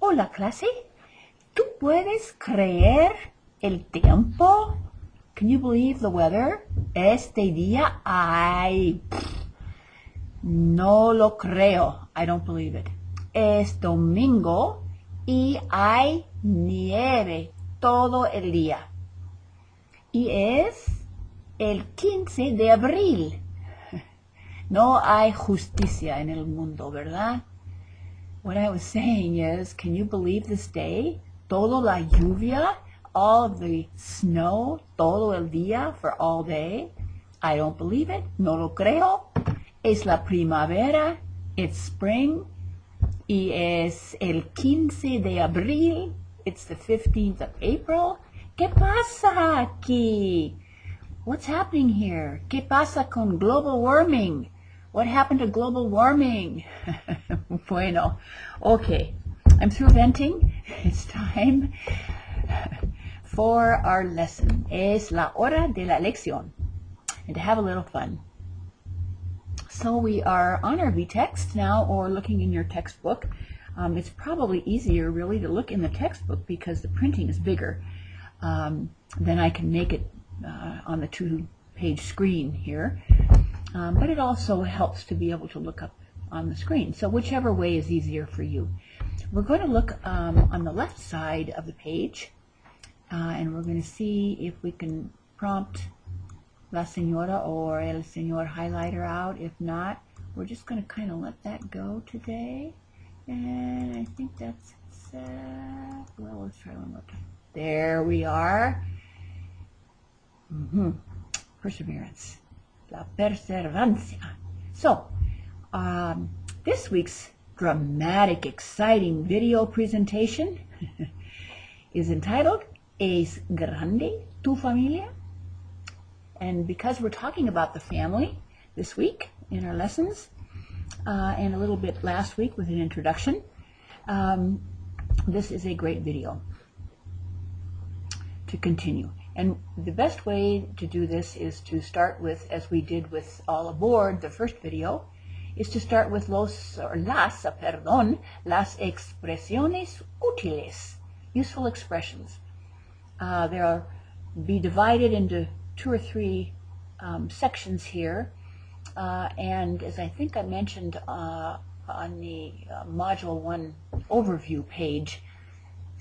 Hola, clase. ¿Tú puedes creer el tiempo? Can you believe the weather? Este día, no lo creo. I don't believe it. Es domingo y hay nieve todo el día. Y es el 15 de abril. No hay justicia en el mundo, ¿verdad? What I was saying is, can you believe this day? Todo la lluvia, all the snow, todo el día, for all day. I don't believe it, no lo creo. Es la primavera, it's spring, y es el 15 de abril, it's the 15th of April. ¿Qué pasa aquí? What's happening here? ¿Qué pasa con global warming? What happened to global warming? Bueno, okay, I'm through venting. It's time for our lesson. Es la hora de la lección. And to have a little fun. So we are on our V-text now, or looking in your textbook. It's probably easier really to look in the textbook because the printing is bigger. Then I can make it on the 2-page screen here. But it also helps to be able to look up on the screen. So whichever way is easier for you. We're going to look on the left side of the page, and we're going to see if we can prompt la señora or el señor highlighter out. If not, we're just going to kind of let that go today. And I think that's well, let's try one more time. There we are. Perseverance. La perseverancia. So, this week's dramatic, exciting video presentation is entitled ¿Es grande tu familia? And because we're talking about the family this week in our lessons, and a little bit last week with an introduction, this is a great video to continue. And the best way to do this is to start with, as we did with All Aboard, the first video, is to start with las expresiones útiles, useful expressions. They'll be divided into 2 or 3 sections here, and as I think I mentioned on the Module 1 overview page,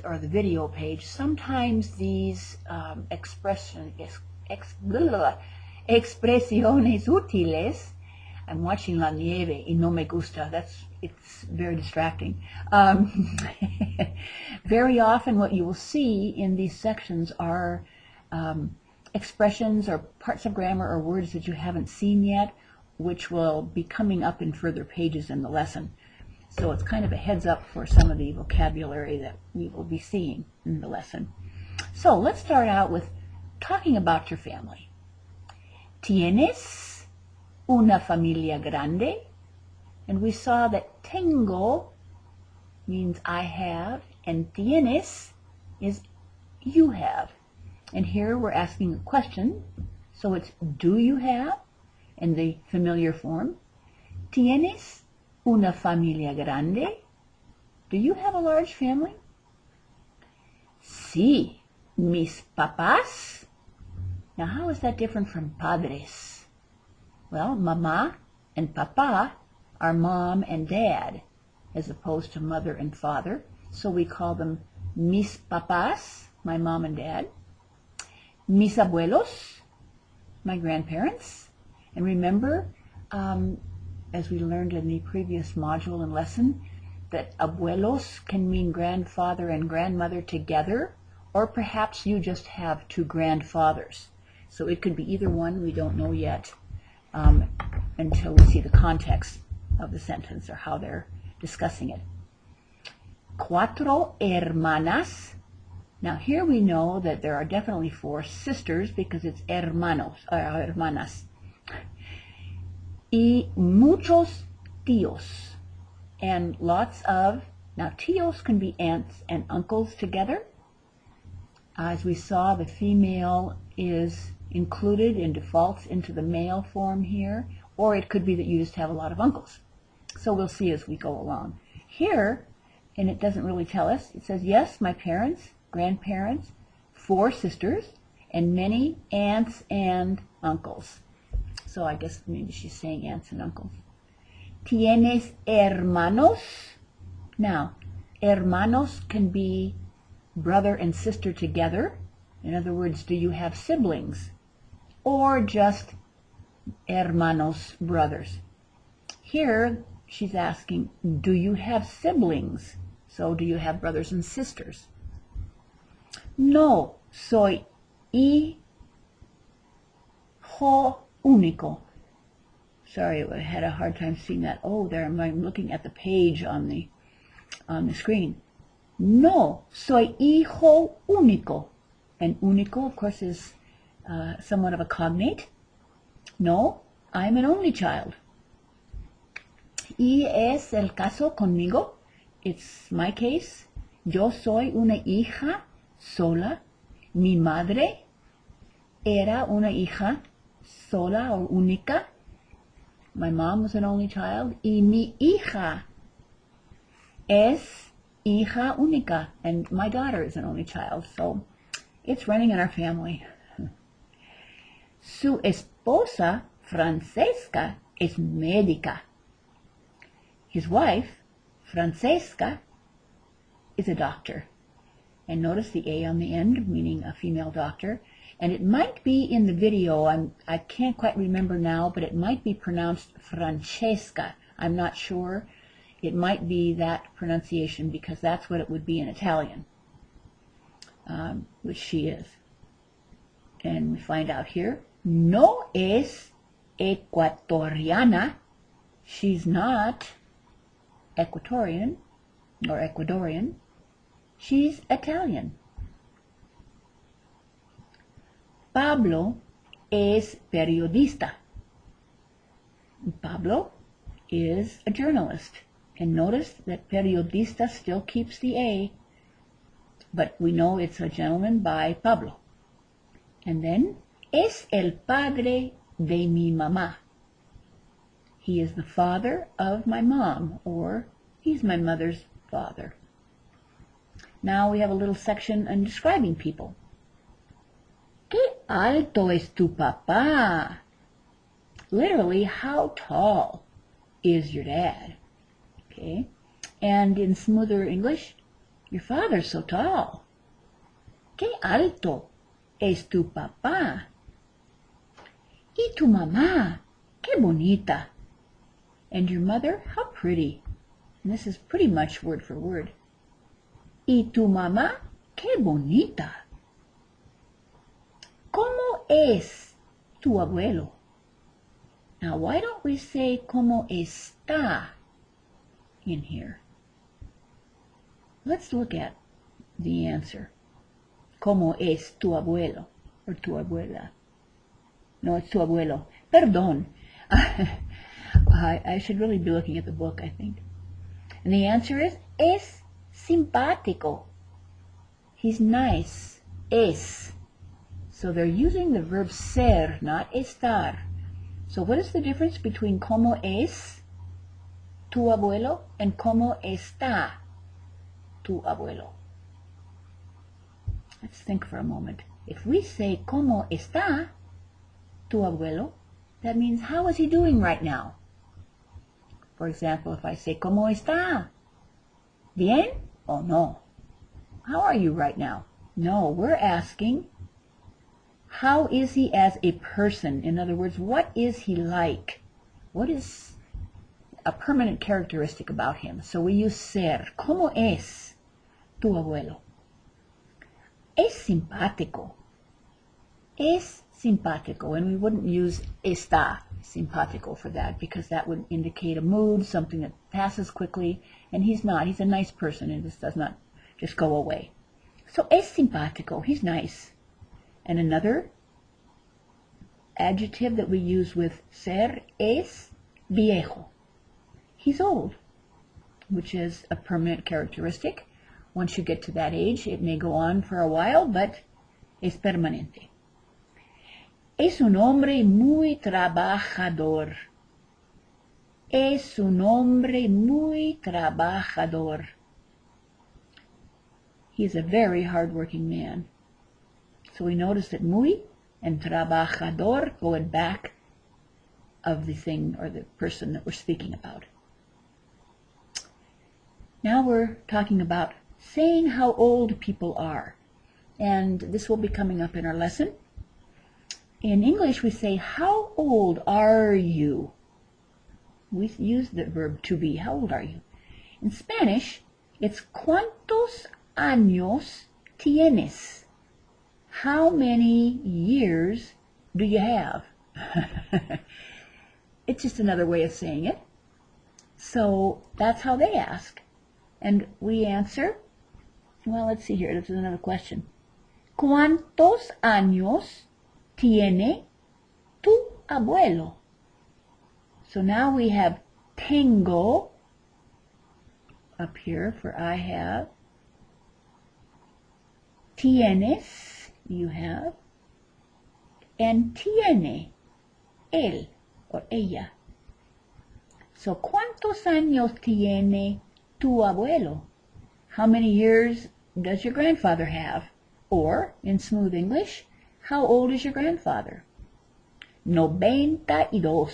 or the video page, sometimes these expresiones útiles, I'm watching La Nieve y no me gusta, it's very distracting. Very often what you will see in these sections are expressions or parts of grammar or words that you haven't seen yet, which will be coming up in further pages in the lesson. So it's kind of a heads up for some of the vocabulary that we will be seeing in the lesson. So let's start out with talking about your family. ¿Tienes una familia grande? And we saw that tengo means I have, and tienes is you have. And here we're asking a question, so it's do you have, in the familiar form. ¿Tienes una familia grande? Do you have a large family? Sí, mis papás. Now how is that different from padres? Well, mamá and papá are mom and dad, as opposed to mother and father. So we call them mis papás, my mom and dad. Mis abuelos, my grandparents. And remember, as we learned in the previous module and lesson, that abuelos can mean grandfather and grandmother together, or perhaps you just have 2 grandfathers. So it could be either one, we don't know yet, until we see the context of the sentence or how they're discussing it. 4 hermanas. Now here we know that there are definitely 4 sisters because it's hermanos, or hermanas. Y muchos tíos, and lots of, now tíos can be aunts and uncles together. As we saw, the female is included and defaults into the male form here, or it could be that you just have a lot of uncles. So we'll see as we go along. Here, and it doesn't really tell us. It says, yes, my parents, grandparents, 4 sisters, and many aunts and uncles. So I guess maybe she's saying aunts and uncles. ¿Tienes hermanos? Now, hermanos can be brother and sister together. In other words, do you have siblings? Or just hermanos, brothers. Here, she's asking, do you have siblings? So, do you have brothers and sisters? No, soy hijo único. Sorry, I had a hard time seeing that. Oh, there I'm looking at the page on the screen. No, soy hijo único. And único, of course, is somewhat of a cognate. No, I'm an only child. Y es el caso conmigo. It's my case. Yo soy una hija sola. Mi madre era una hija sola o única. My mom was an only child. Y mi hija es hija única. And my daughter is an only child. So it's running in our family. Su esposa, Francesca, es médica. His wife, Francesca, is a doctor. And notice the A on the end, meaning a female doctor. And it might be in the video, I can't quite remember now, but it might be pronounced Francesca. I'm not sure. It might be that pronunciation because that's what it would be in Italian, which she is. And we find out here, no es ecuatoriana. She's not Equatorian or Ecuadorian. She's Italian. Pablo es periodista. Pablo is a journalist. And notice that periodista still keeps the A, but we know it's a gentleman by Pablo. And then, es el padre de mi mamá. He is the father of my mom, or he's my mother's father. Now we have a little section on describing people. ¿Qué alto es tu papá? Literally, how tall is your dad? Okay. And in smoother English, your father's so tall. ¿Qué alto es tu papá? Y tu mamá, qué bonita. And your mother, how pretty. And this is pretty much word for word. Y tu mamá, qué bonita. ¿Cómo es tu abuelo? Now, why don't we say cómo está in here? Let's look at the answer. ¿Cómo es tu abuelo? Or tu abuela? No, it's tu abuelo. Perdón. I should really be looking at the book, I think. And the answer is, es simpático. He's nice. Es. So they're using the verb ser, not estar. So what is the difference between cómo es tu abuelo and cómo está tu abuelo? Let's think for a moment. If we say cómo está tu abuelo, that means how is he doing right now? For example, if I say cómo está? Bien o no? How are you right now? No, we're asking how is he as a person? In other words, what is he like? What is a permanent characteristic about him? So we use ser. ¿Cómo es tu abuelo? Es simpático. Es simpático. And we wouldn't use está simpático for that because that would indicate a mood, something that passes quickly. And he's not. He's a nice person and this does not just go away. So es simpático. He's nice. And another adjective that we use with ser es viejo. He's old, which is a permanent characteristic. Once you get to that age, it may go on for a while, but es permanente. Es un hombre muy trabajador. Es un hombre muy trabajador. He's a very hardworking man. So we notice that muy and trabajador go in back of the thing or the person that we're speaking about. Now we're talking about saying how old people are. And this will be coming up in our lesson. In English, we say, how old are you? We use the verb to be. How old are you? In Spanish, it's ¿cuántos años tienes? How many years do you have? It's just another way of saying it. So that's how they ask. And we answer, well, let's see here. This is another question. ¿Cuántos años tiene tu abuelo? So now we have tengo up here for I have. Tienes, you have. And tiene, él or ella. So, ¿cuántos años tiene tu abuelo? How many years does your grandfather have? Or, in smooth English, how old is your grandfather? 92.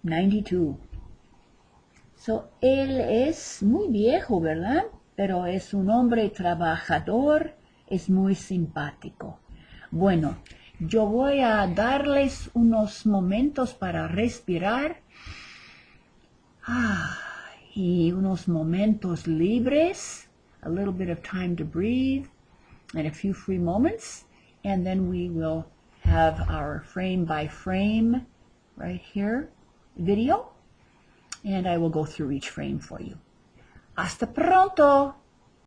92. So, él es muy viejo, ¿verdad? Pero es un hombre trabajador, es muy simpático. Bueno, yo voy a darles unos momentos para respirar. Y unos momentos libres, a little bit of time to breathe, and a few free moments, and then we will have our frame by frame right here video, and I will go through each frame for you. Hasta pronto!